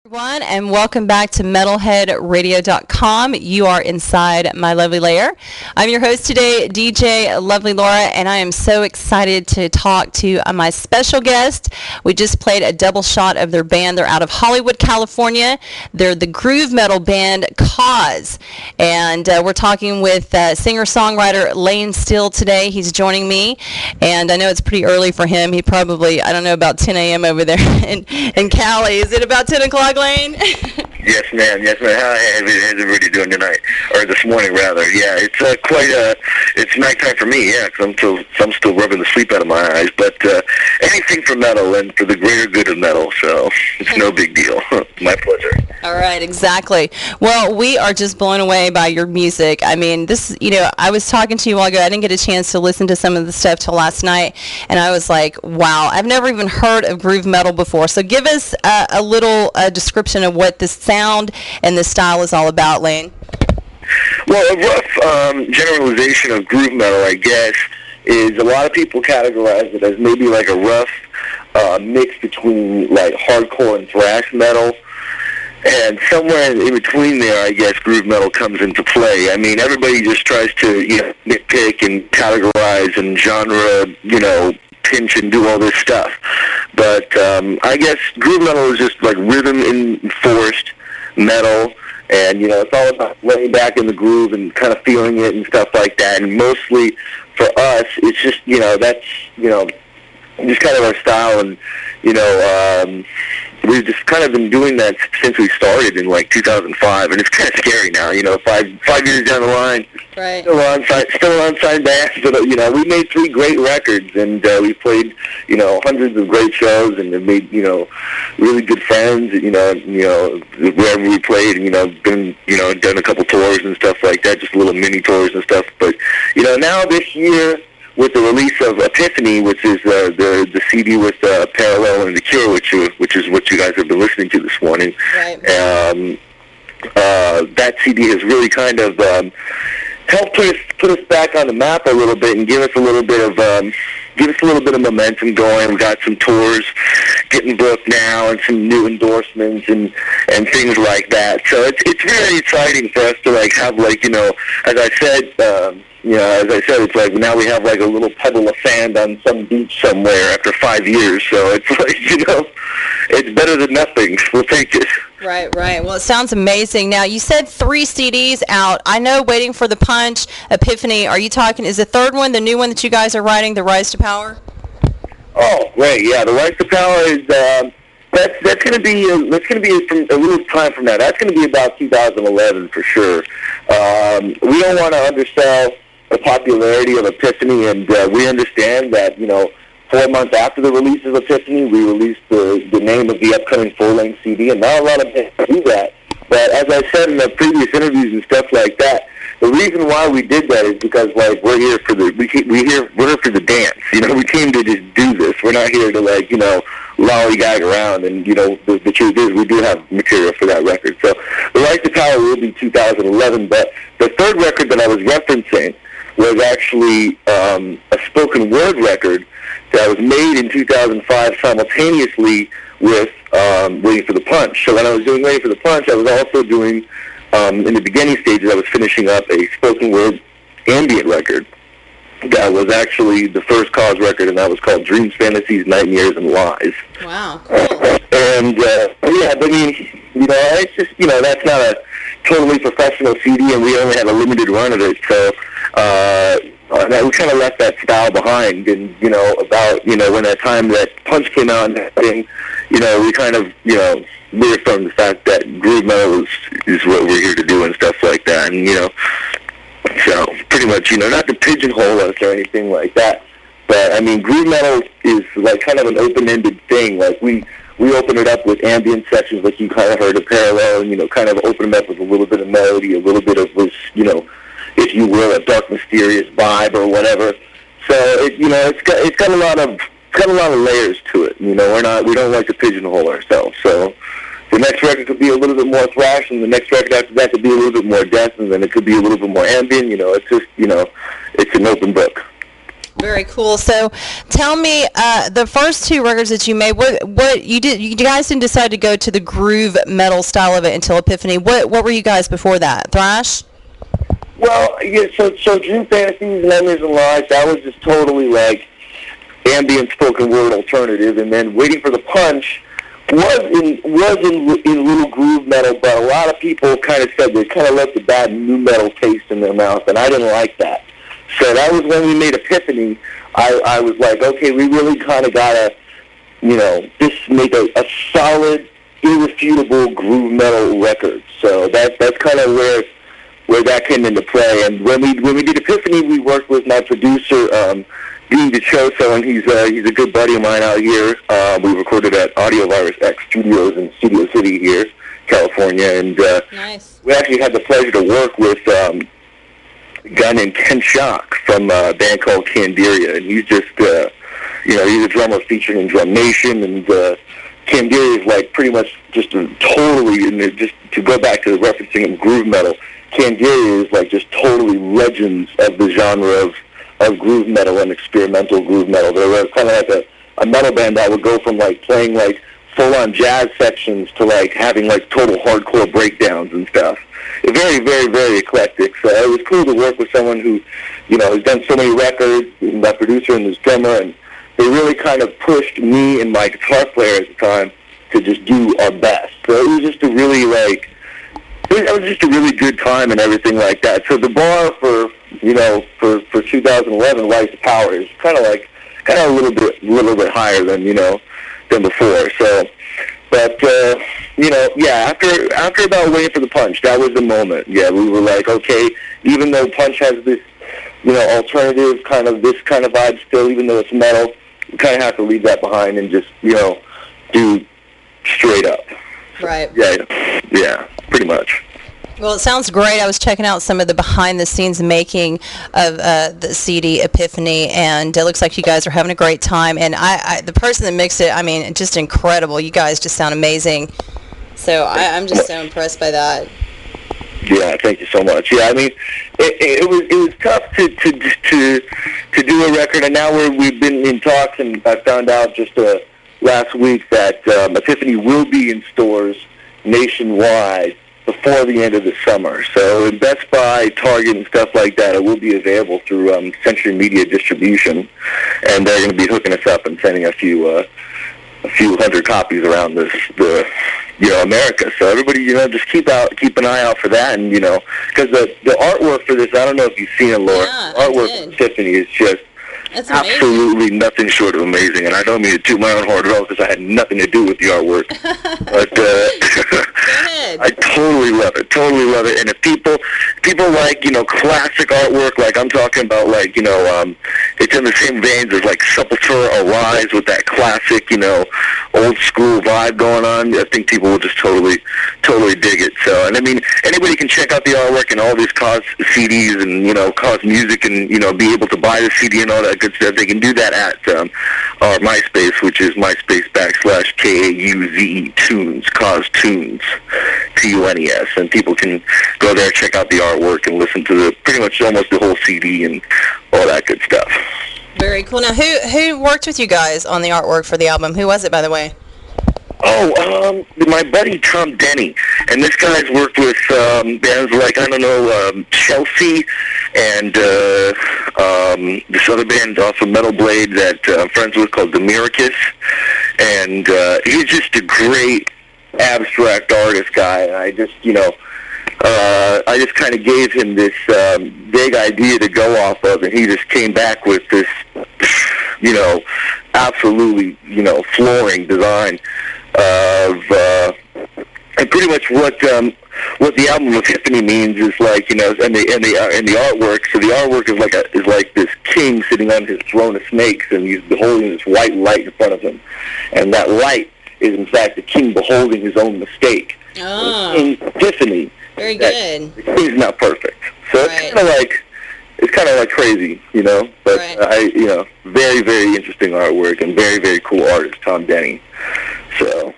Everyone, and welcome back to metalheadradio.com. You are inside my lovely lair. I'm your host today, DJ Lovely Laura, and I am so excited to talk to my special guest. We just played a double shot of their band. They're out of Hollywood, California. They're the groove metal band Kauze, and we're talking with singer-songwriter Lane Steele today. He's joining me, and I know it's pretty early for him. He probably, I don't know, about 10 a.m. over there in Cali. Is it about 10 o'clock? Lane? Yes, ma'am. Yes, ma'am. How is everybody doing tonight, or this morning rather? Yeah, it's it's nighttime for me. Yeah, 'cause I'm still rubbing the sleep out of my eyes. But anything for metal and for the greater good of metal, so it's no big deal. My pleasure. All right, exactly. Well, we are just blown away by your music. I mean, this, I was talking to you a while ago. I didn't get a chance to listen to some of the stuff till last night, and I was like, wow, I've never even heard of groove metal before. So give us a little description of what this sound and this style is all about, Lane. Well, a rough generalization of groove metal, I guess, is a lot of people categorize it as maybe like a rough mix between like hardcore and thrash metal. And somewhere in between there, I guess, groove metal comes into play. I mean, everybody just tries to, nitpick and categorize and genre, pinch and do all this stuff. But I guess groove metal is just like rhythm-enforced metal, and, it's all about laying back in the groove and kind of feeling it and stuff like that. And mostly for us, it's just, that's, just kind of our style, and, we've just kind of been doing that since we started in like 2005, and it's kind of scary now. 5 years down the line, right? Still on signed bands, but we made 3 great records, and we played hundreds of great shows, and have made really good friends. Wherever we played, and been done a couple tours and stuff like that, just little mini tours and stuff. But now this year, with the release of Epiphany, which is the CD with Parallel and The Cure, which is what you guys have been listening to this morning. Right. That CD has really kind of helped put us back on the map a little bit and give us a little bit of momentum going. We've got some tours getting booked now and some new endorsements and things like that. So it's very exciting for us to have as I said. It's like now we have like a little pebble of sand on some beach somewhere after 5 years. So it's like, it's better than nothing. We'll take it. Right. Well, it sounds amazing. Now, you said 3 CDs out. I know Waiting for the Punch, Epiphany. Are you talking, is the third one, the new one that you guys are writing, The Rise to Power? Oh, great. Yeah, The Rise to Power is, that's going to be from a little time from now. That's going to be about 2011 for sure. We don't want to undersell the popularity of Epiphany, and we understand that, 4 months after the release of Epiphany, we released the name of the upcoming full-length CD, and not a lot of bands do that. But as I said in the previous interviews and stuff like that, the reason why we did that is because we're here for the the dance. We came to just do this. We're not here to lollygag around. And the truth is we do have material for that record. So The Right to Power will be 2011. But the third record that I was referencing was actually a spoken word record that was made in 2005 simultaneously with Waiting for the Punch. So when I was doing Waiting for the Punch, I was also doing, in the beginning stages, I was finishing up a spoken word ambient record that was actually the first Kauze record, and that was called Dreams, Fantasies, Nightmares, and Lies. Wow, cool. And, it's just, that's not a totally professional CD, and we only had a limited run of it, so we kind of left that style behind. And, when that time that Punch came out and everything, we kind of, reaffirmed the fact that groove metal is what we're here to do and stuff like that. And, so pretty much, not to pigeonhole us or anything like that, but, I mean, groove metal is like kind of an open-ended thing. Like, we open it up with ambient sections like you kind of heard of Parallel, and, kind of open them up with a little bit of melody, a little bit of this, if you will, a dark, mysterious vibe or whatever. So, it's got a lot of layers to it. We don't like to pigeonhole ourselves. So the next record could be a little bit more thrash, and the next record after that could be a little bit more death, and then it could be a little bit more ambient. It's just, it's an open book. Very cool. So, tell me, the first two records that you made, what you did? You guys didn't decide to go to the groove metal style of it until Epiphany. What were you guys before that? Thrash? Well, yeah. So Dream Fantasies, Memories and Lies, that was just totally like ambient spoken word alternative, and then Waiting for the Punch was in little groove metal, but a lot of people kind of said they kind of left a bad new metal taste in their mouth, and I didn't like that. So that was when we made Epiphany. I was like, okay, we really kind of gotta, just make a solid, irrefutable groove metal record. So that's kind of where that came into play. And when we did Epiphany, we worked with my producer, PT.1, and he's a good buddy of mine out here. We recorded at Audio Virus X Studios in Studio City here, California, and nice. We actually had the pleasure to work with a guy named Ken Shock from a band called Candiria, and he's just, he's a drummer featured in Drum Nation, and Candiria is like pretty much just totally, and just to go back to the referencing of groove metal, Candiria is like just totally legends of the genre of groove metal and experimental groove metal. They were kind of like a metal band that would go from like playing like full-on jazz sections to like having like total hardcore breakdowns and stuff. Very, very, very eclectic. So it was cool to work with someone who, has done so many records, and that producer and this drummer, and they really kind of pushed me and my guitar player at the time to just do our best. So it was just a really it was just a really good time and everything like that. So the bar for 2011 Rise to Power is kind of a little bit higher than before. So, but after about Waiting for the Punch, that was the moment. Yeah, we were like, okay, even though Punch has this alternative kind of vibe still, even though it's metal, we kind of have to leave that behind and just do straight up. Right. Yeah, pretty much. Well, it sounds great. I was checking out some of the behind-the-scenes making of the CD Epiphany, and it looks like you guys are having a great time. And the person that mixed it, I mean, just incredible. You guys just sound amazing. So I'm just so impressed by that. Yeah, thank you so much. Yeah, I mean, it was tough to do a record, and now we've been in talks, and I found out just last week that Epiphany will be in stores nationwide before the end of the summer. So in Best Buy, Target, and stuff like that, it will be available through Century Media Distribution, and they're going to be hooking us up and sending a few hundred copies around America. So everybody, just keep an eye out for that, and because the artwork for this, I don't know if you've seen it, Laura. Yeah, Artwork for Tiffany is just absolutely nothing short of amazing, and I don't mean to toot my own horn at all because I had nothing to do with the artwork. But I totally love it. And if people like classic artwork, like I'm talking about, like it's in the same veins as like Sepultura Arise with that classic old school vibe going on. I think people will just totally dig it. So, and I mean, anybody can check out the artwork and all these Kauze CDs and Kauze music and be able to buy the CD and all that good stuff. They can do that at our MySpace, which is MySpace.com/KAUZE Tunes, Kauze Tunes, TUNES, and people can go there, check out the artwork, and listen to pretty much almost the whole CD and all that good stuff. Very cool. Now, who worked with you guys on the artwork for the album? Who was it, by the way? Oh, my buddy Tom Denny, and this guy's worked with bands like, Chelsea, and this other band off of Metal Blade that I'm friends with called Demiricus, and he's just a great abstract artist guy, and I just kind of gave him this big idea to go off of, and he just came back with this, absolutely, flooring design of, and pretty much what the album Epiphany means is like, and the artwork. So the artwork is like this king sitting on his throne of snakes, and he's beholding this white light in front of him, and that light is in fact the king beholding his own mistake. Oh. Epiphany. Very good. The king's not perfect, so right. It's kind of like crazy, But right. very, very interesting artwork and very, very cool artist, Tom Denny. So